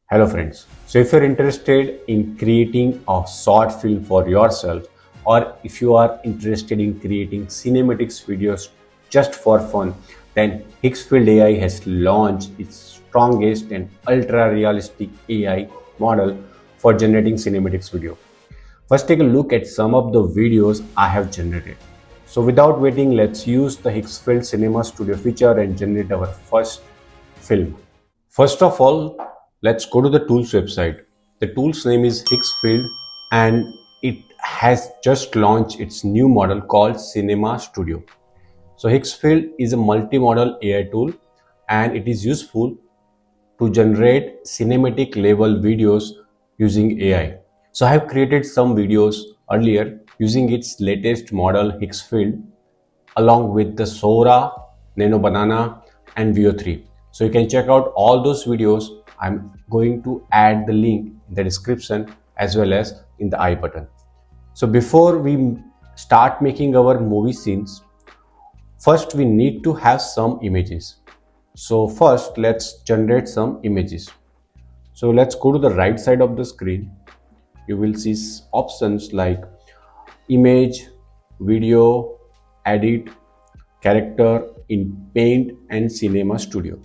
Hello friends. So if you're interested in creating a short film for yourself, or if you are interested in creating cinematics videos just for fun, then Higgsfield AI has launched its strongest and ultra realistic AI model for generating cinematics video. First take a look at some of the videos I have generated. So without waiting, let's use the Higgsfield Cinema Studio feature and generate our first film. First of all, let's go to the tools website. The tool's name is Higgsfield and it has just launched its new model called Cinema Studio. So Higgsfield is a multi-modal AI tool and it is useful to generate cinematic level videos using AI. So I have created some videos earlier using its latest model Higgsfield along with the Sora, Nano Banana and VO3. So you can check out all those videos. I'm going to add the link in the description as well as in the I button. So before we start making our movie scenes, first we need to have some images. So first let's generate some images. So let's go to the right side of the screen. You will see options like image, video, edit, character in Paint and Cinema Studio.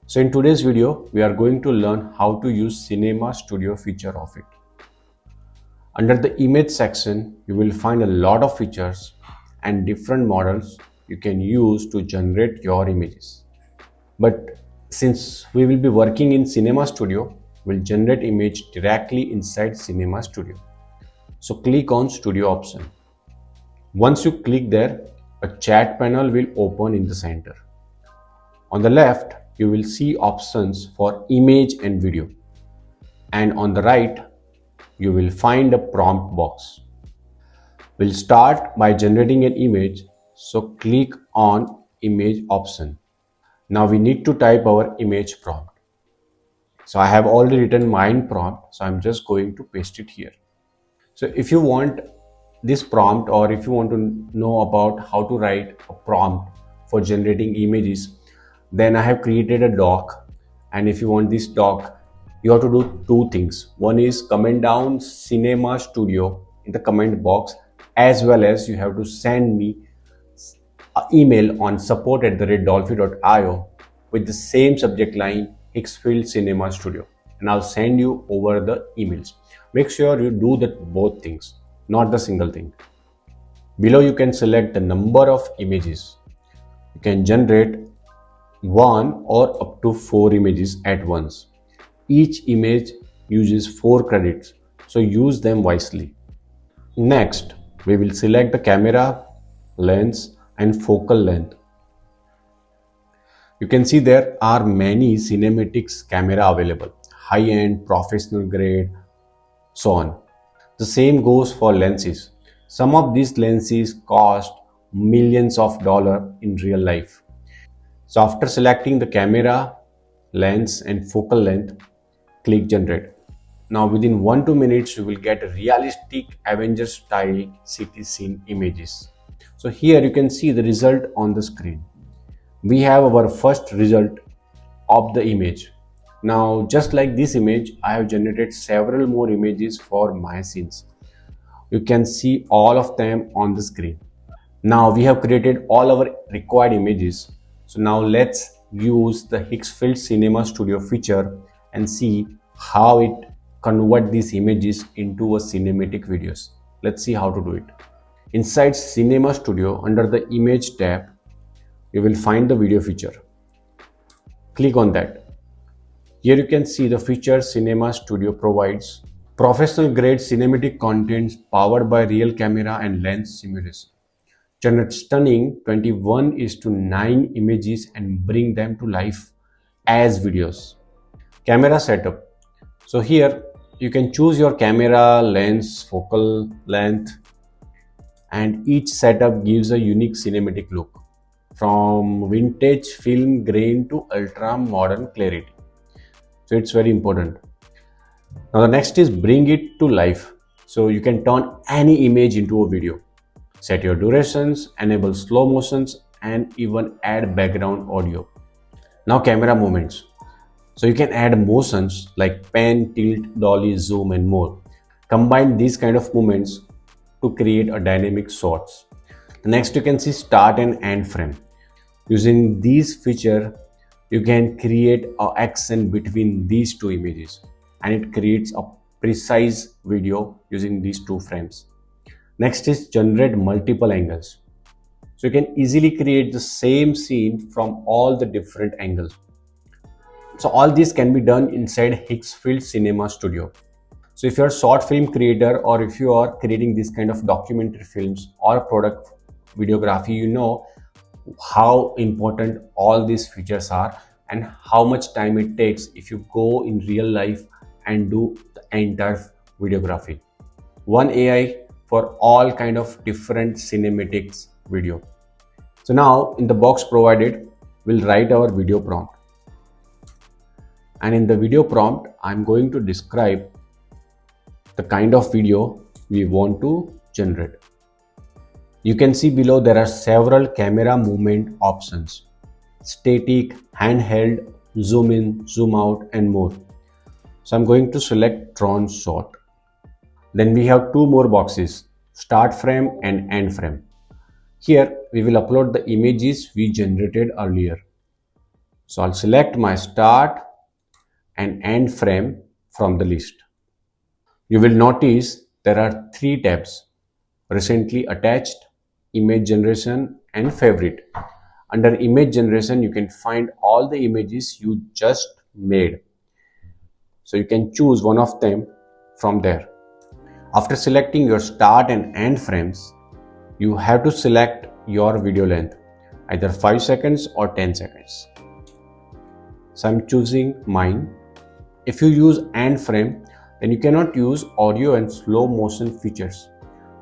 So in today's video, we are going to learn how to use Cinema Studio feature of it. Under the image section, you will find a lot of features and different models you can use to generate your images. But since we will be working in Cinema Studio, we'll generate image directly inside Cinema Studio. So click on Studio option. Once you click there, a chat panel will open in the center. On the left, you will see options for image and video. And on the right, you will find a prompt box. We'll start by generating an image. So click on image option. Now we need to type our image prompt. So I have already written mine prompt. So I'm just going to paste it here. So if you want this prompt or if you want to know about how to write a prompt for generating images, then I have created a doc, and if you want this doc, you have to do two things. One is comment down Cinema Studio in the comment box, as well as you have to send me an email on support@dolphy.io with the same subject line Higgsfield Cinema Studio, and I'll send you over the emails. Make sure you do that both things, not the single thing. Below you can select the number of images. You can generate one or up to 4 images at once. Each image uses 4 credits, so use them wisely. Next, we will select the camera, lens and focal length. You can see there are many cinematics camera available, high-end, professional grade, so on. The same goes for lenses. Some of these lenses cost millions of dollars in real life. So after selecting the camera, lens and focal length, click generate. Now within 1-2 minutes you will get realistic Avengers style city scene images. So here you can see the result on the screen. We have our first result of the image. Now just like this image, I have generated several more images for my scenes. You can see all of them on the screen. Now we have created all our required images. So now let's use the Higgsfield Cinema Studio feature and see how it convert these images into a cinematic videos. Let's see how to do it. Inside Cinema Studio, under the image tab, you will find the video feature. Click on that. Here you can see the feature Cinema Studio provides professional grade cinematic content powered by real camera and lens simulation. Generate stunning 21:9 images and bring them to life as videos. Camera setup. So here you can choose your camera, lens, focal length, and each setup gives a unique cinematic look, from vintage film grain to ultra modern clarity. So it's very important. Now the next is bring it to life. So you can turn any image into a video. Set your durations, enable slow motions and even add background audio. Now camera movements. So you can add motions like pan, tilt, dolly, zoom and more. Combine these kind of movements to create a dynamic shots. The next you can see start and end frame. Using these feature, you can create an action between these two images and it creates a precise video using these two frames. Next is generate multiple angles. So you can easily create the same scene from all the different angles. So all this can be done inside Higgs Field Cinema Studio. So if you're a short film creator or if you are creating this kind of documentary films or product videography, you know how important all these features are and how much time it takes if you go in real life and do the entire videography. One AI for all kind of different cinematics video. So now in the box provided, we'll write our video prompt. And in the video prompt, I'm going to describe the kind of video we want to generate. You can see below there are several camera movement options: static, handheld, zoom in, zoom out and more. So I'm going to select drone shot. Then we have two more boxes, start frame and end frame. Here we will upload the images we generated earlier. So I'll select my start and end frame from the list. You will notice there are three tabs: recently attached, image generation and favorite. Under image generation, you can find all the images you just made. So you can choose one of them from there. After selecting your start and end frames, you have to select your video length, either 5 seconds or 10 seconds. So I'm choosing mine. If you use end frame, then you cannot use audio and slow motion features.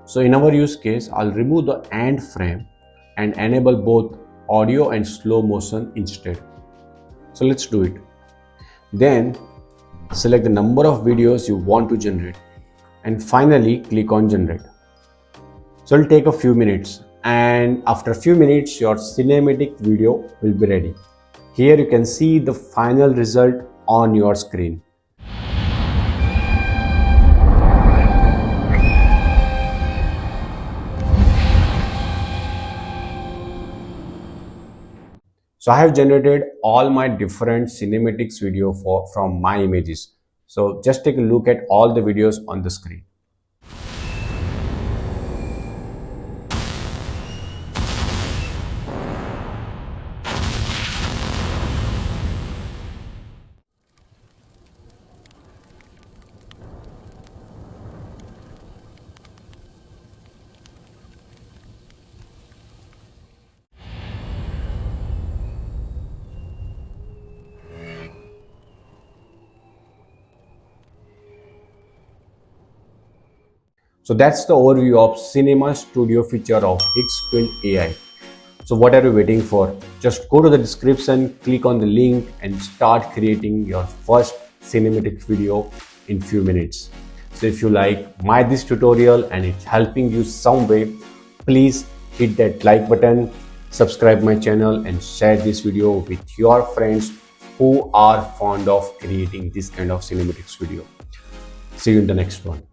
So in our use case, I'll remove the end frame and enable both audio and slow motion instead. So let's do it. Then select the number of videos you want to generate and finally click on generate. So it'll take a few minutes, and after a few minutes your cinematic video will be ready. Here you can see the final result on your screen. So I have generated all my different cinematics video from my images. So just take a look at all the videos on the screen. So that's the overview of Cinema Studio feature of Higgs Field AI. So what are you waiting for? Just go to the description, click on the link and start creating your first cinematic video in few minutes. So if you like this tutorial and it's helping you some way, please hit that like button, subscribe my channel and share this video with your friends who are fond of creating this kind of cinematics video. See you in the next one.